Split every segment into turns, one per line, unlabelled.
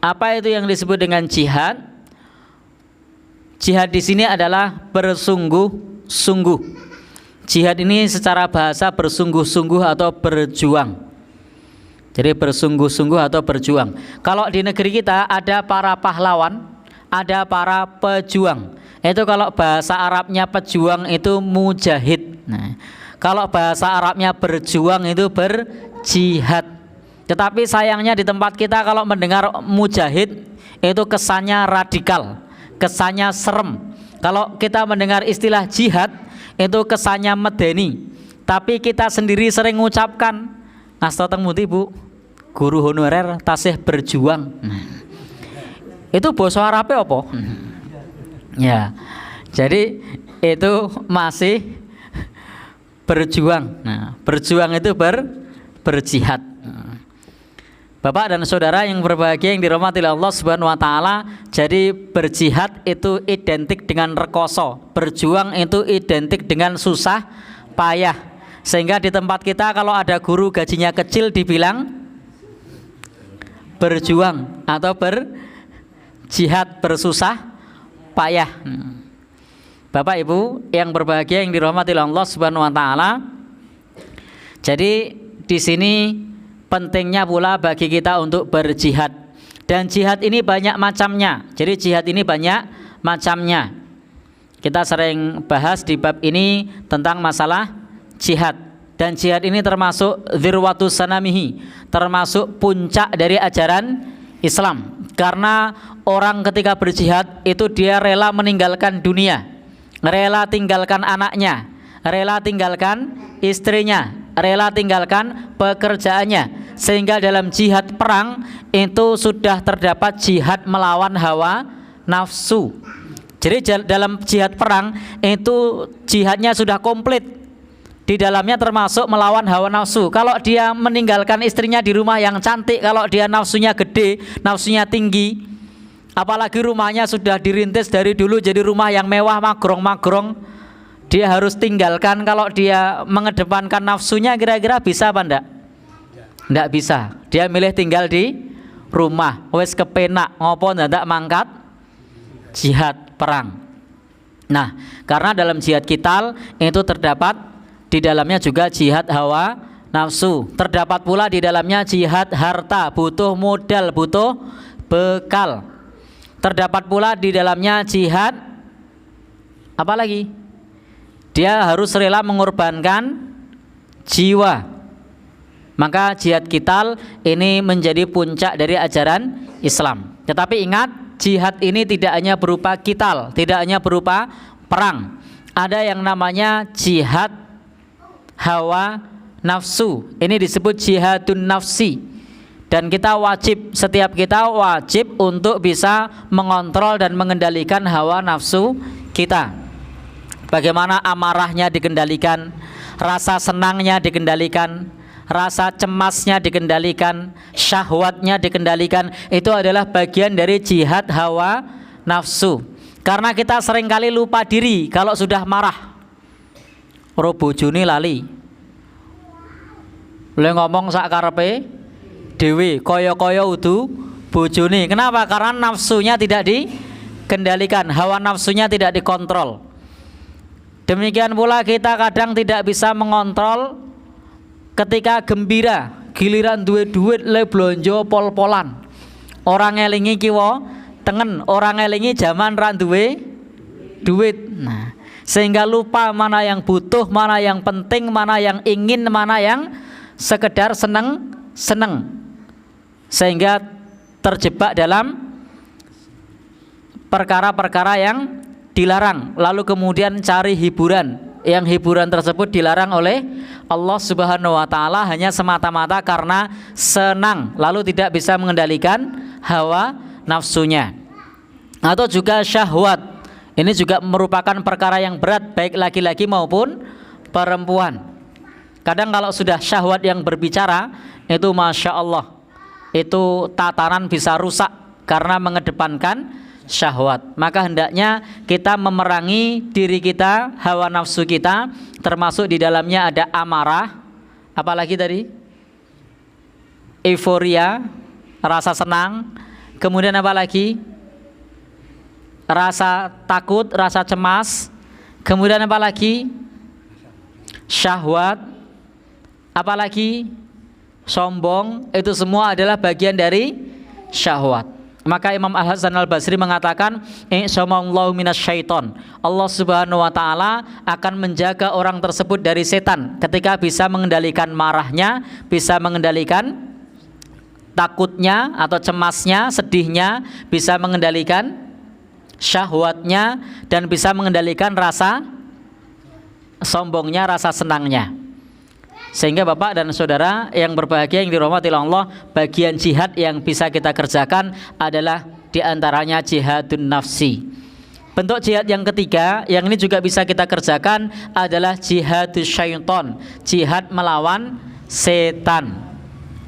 Apa itu yang disebut dengan jihad? Jihad di sini adalah bersungguh-sungguh. Jihad ini secara bahasa bersungguh-sungguh atau berjuang. Jadi bersungguh-sungguh atau berjuang. Kalau di negeri kita ada para pahlawan, ada para pejuang. Itu kalau bahasa Arabnya pejuang itu mujahid. Nah, kalau bahasa Arabnya berjuang itu berjihad. Tetapi sayangnya di tempat kita kalau mendengar mujahid itu kesannya radikal, kesannya serem. Kalau kita mendengar istilah jihad itu kesannya medeni. Tapi kita sendiri sering mengucapkan ngastoteng muti Bu, guru honorer tasih berjuang. Itu bahasa Arabnya apa? Ya, jadi itu masih berjuang. Nah, berjuang itu berjihad. Bapak dan saudara yang berbahagia yang dirahmati Allah Subhanahu wa taala, jadi berjihad itu identik dengan rekoso, berjuang itu identik dengan susah payah. Sehingga di tempat kita kalau ada guru gajinya kecil dibilang berjuang atau berjihad, bersusah payah. Bapak Ibu yang berbahagia yang dirahmati Allah Subhanahu wa taala, jadi di sini pentingnya pula bagi kita untuk berjihad. Dan jihad ini banyak macamnya. Jadi jihad ini banyak macamnya. Kita sering bahas di bab ini tentang masalah jihad. Dan jihad ini termasuk dzirwatus sanamihi, termasuk puncak dari ajaran Islam. Karena orang ketika berjihad itu dia rela meninggalkan dunia, rela tinggalkan anaknya, rela tinggalkan istrinya, rela tinggalkan pekerjaannya. Sehingga dalam jihad perang itu sudah terdapat jihad melawan hawa nafsu. Jadi dalam jihad perang itu jihadnya sudah komplit. Di dalamnya termasuk melawan hawa nafsu. Kalau dia meninggalkan istrinya di rumah yang cantik, kalau dia nafsunya gede, nafsunya tinggi, apalagi rumahnya sudah dirintis dari dulu jadi rumah yang mewah, magrong-magrong, dia harus tinggalkan. Kalau dia mengedepankan nafsunya, kira-kira bisa apa enggak? Enggak bisa. Dia milih tinggal di rumah, wes kepenak ngopo ndak mangkat jihad perang. Nah, karena dalam jihad qital itu terdapat di dalamnya juga jihad hawa nafsu. Terdapat pula di dalamnya jihad harta, butuh modal, butuh bekal. Terdapat pula di dalamnya jihad apa lagi? Dia harus rela mengorbankan jiwa. Maka jihad qital ini menjadi puncak dari ajaran Islam. Tetapi ingat, jihad ini tidak hanya berupa qital, tidak hanya berupa perang. Ada yang namanya jihad hawa nafsu. Ini disebut jihadun nafsi. Dan kita wajib, setiap kita wajib untuk bisa mengontrol dan mengendalikan hawa nafsu kita. Bagaimana amarahnya dikendalikan, rasa senangnya dikendalikan, rasa cemasnya dikendalikan, syahwatnya dikendalikan. Itu adalah bagian dari jihad hawa nafsu. Karena kita seringkali lupa diri kalau sudah marah. Ro bojone lali. Le ngomong sak karepe dhewe, kaya-kaya udu bojone. Kenapa? Karena nafsunya tidak dikendalikan, hawa nafsunya tidak dikontrol. Demikian pula kita kadang tidak bisa mengontrol ketika gembira, giliran duwe duit le blonjo pol-polan. Orang ngelingi kiwa tengen, orang ngelingi zaman ra duwe duit. Nah, sehingga lupa mana yang butuh, mana yang penting, mana yang ingin, mana yang sekedar seneng. Sehingga terjebak dalam perkara-perkara yang dilarang, lalu kemudian cari hiburan. Yang hiburan tersebut dilarang oleh Allah Subhanahu wa taala hanya semata-mata karena senang, lalu tidak bisa mengendalikan hawa nafsunya. Atau juga syahwat. Ini juga merupakan perkara yang berat baik laki-laki maupun perempuan. Kadang kalau sudah syahwat yang berbicara, itu Masya Allah, itu tatanan bisa rusak karena mengedepankan syahwat. Maka hendaknya kita memerangi diri kita, hawa nafsu kita, termasuk di dalamnya ada amarah, apalagi tadi euforia, rasa senang, Kemudian apa lagi? Rasa takut, rasa cemas. Kemudian apa lagi? Syahwat. Apa lagi? Sombong. Itu semua adalah bagian dari syahwat. Maka Imam Al-Hasan Al-Basri mengatakan, "Insyaallahu minasyaiton." Allah Subhanahu wa taala akan menjaga orang tersebut dari setan ketika bisa mengendalikan marahnya, bisa mengendalikan takutnya atau cemasnya, sedihnya, bisa mengendalikan syahwatnya, dan bisa mengendalikan rasa sombongnya, rasa senangnya. Sehingga Bapak dan Saudara yang berbahagia yang dirahmati Allah, bagian jihad yang bisa kita kerjakan adalah diantaranya jihadun nafsi. Bentuk jihad yang ketiga yang ini juga bisa kita kerjakan adalah jihadus syaiton, jihad melawan setan.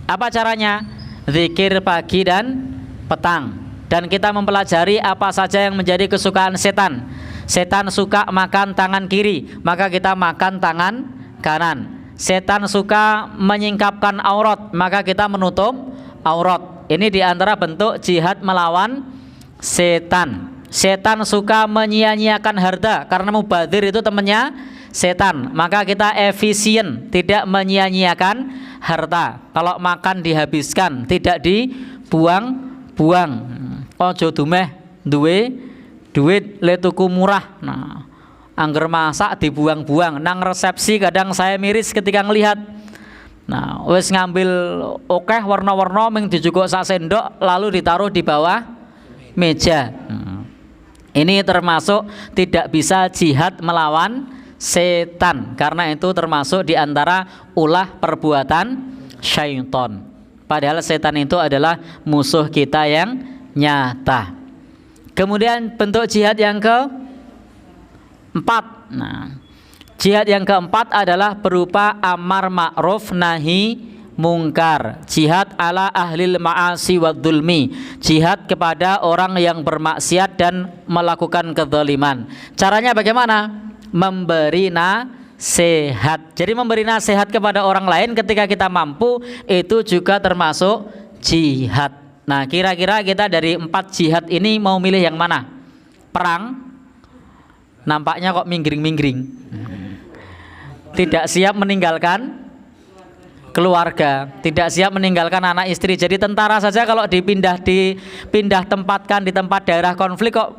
Apa caranya? Zikir pagi dan petang. Dan kita mempelajari apa saja yang menjadi kesukaan setan. Setan suka makan tangan kiri, maka kita makan tangan kanan. Setan suka menyingkapkan aurat, maka kita menutup aurat. Ini diantara bentuk jihad melawan setan. Setan suka menyia-nyiakan harta, karena mubadzir itu temannya setan. Maka kita efisien, tidak menyia-nyiakan harta. Kalau makan dihabiskan, tidak dibuang-buang. Ojo dumeh duwe duit le tuku murah. Nah, angger masak dibuang-buang. Nang resepsi kadang saya miris ketika ngelihat. Nah, wis ngambil okeh warna-warna ming dijuguk sak sendok lalu ditaruh di bawah meja. Ini termasuk tidak bisa jihad melawan setan, karena itu termasuk diantara ulah perbuatan syaitan. Padahal setan itu adalah musuh kita yang nyata. Kemudian bentuk jihad yang keempat. Nah, jihad yang keempat adalah berupa amar ma'ruf nahi mungkar. Jihad ala ahlil ma'asi wa dzulmi. Jihad kepada orang yang bermaksiat dan melakukan kezaliman. Caranya bagaimana? Memberi nasihat. Jadi memberi nasihat kepada orang lain ketika kita mampu, itu juga termasuk jihad. Nah, kira-kira kita dari 4 jihad ini mau milih yang mana? Perang? Nampaknya kok minggring-minggring. Tidak siap meninggalkan keluarga, tidak siap meninggalkan anak istri. Jadi tentara saja kalau dipindah tempatkan di tempat daerah konflik kok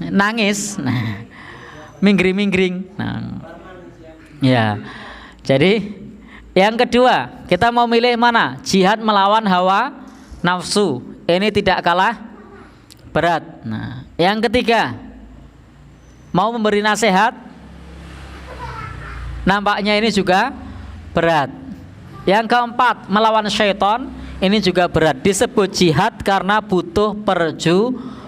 nangis. Nah, minggring-minggring. Nah, ya. Jadi yang kedua, kita mau milih mana? Jihad melawan hawa nafsu. Ini tidak kalah berat. Nah, yang ketiga, mau memberi nasihat. Nampaknya ini juga berat. Yang keempat, melawan syaitan. Ini juga berat. Disebut jihad karena butuh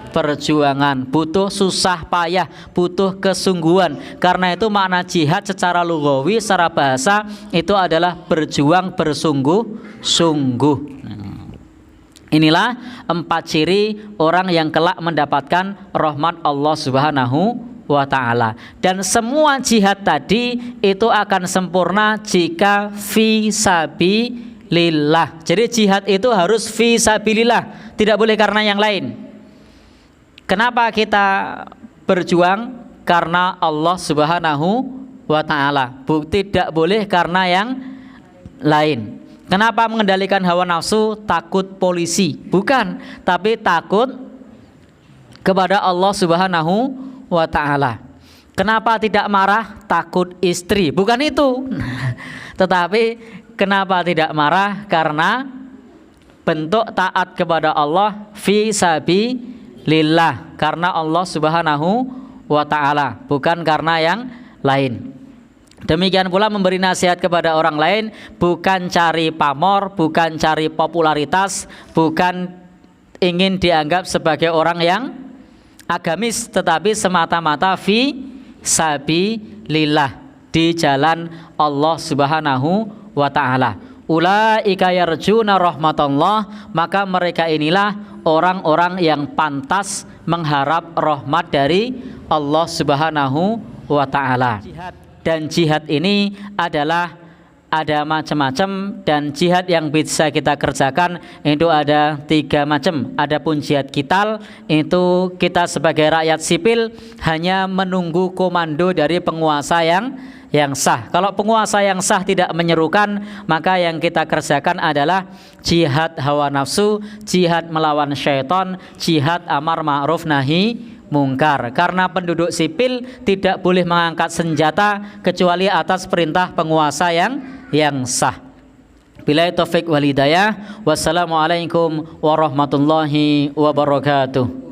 perjuangan, butuh susah payah, butuh kesungguhan. Karena itu makna jihad secara lughawi, secara bahasa itu adalah berjuang bersungguh-sungguh. Inilah 4 ciri orang yang kelak mendapatkan rahmat Allah Subhanahu wa ta'ala. Dan semua jihad tadi itu akan sempurna jika fi sabilillah. Jadi jihad itu harus fi sabilillah, tidak boleh karena yang lain. Kenapa kita berjuang? Karena Allah Subhanahu wa ta'ala. Tidak boleh karena yang lain. Kenapa mengendalikan hawa nafsu? Takut polisi? Bukan, tapi takut kepada Allah Subhanahu wa ta'ala. Kenapa tidak marah? Takut istri? Bukan itu. Tetapi kenapa tidak marah? Karena bentuk taat kepada Allah fi sabilillah, karena Allah Subhanahu wa ta'ala, bukan karena yang lain. Demikian pula memberi nasihat kepada orang lain bukan cari pamor, bukan cari popularitas, bukan ingin dianggap sebagai orang yang agamis, tetapi semata-mata fi sabilillah, di jalan Allah Subhanahu wa ta'ala. Ulaika yarjuna rahmatullah, maka mereka inilah orang-orang yang pantas mengharap rahmat dari Allah Subhanahu wa ta'ala. Dan jihad ini adalah ada macam-macam, dan jihad yang bisa kita kerjakan itu ada 3 macam. Adapun jihad qital itu kita sebagai rakyat sipil hanya menunggu komando dari penguasa yang sah. Kalau penguasa yang sah tidak menyerukan, maka yang kita kerjakan adalah jihad hawa nafsu, jihad melawan syaitan, jihad amar ma'ruf nahi mungkar. Karena penduduk sipil tidak boleh mengangkat senjata kecuali atas perintah penguasa yang sah. Billahi taufik wal hidayah. Wassalamualaikum warahmatullahi wabarakatuh.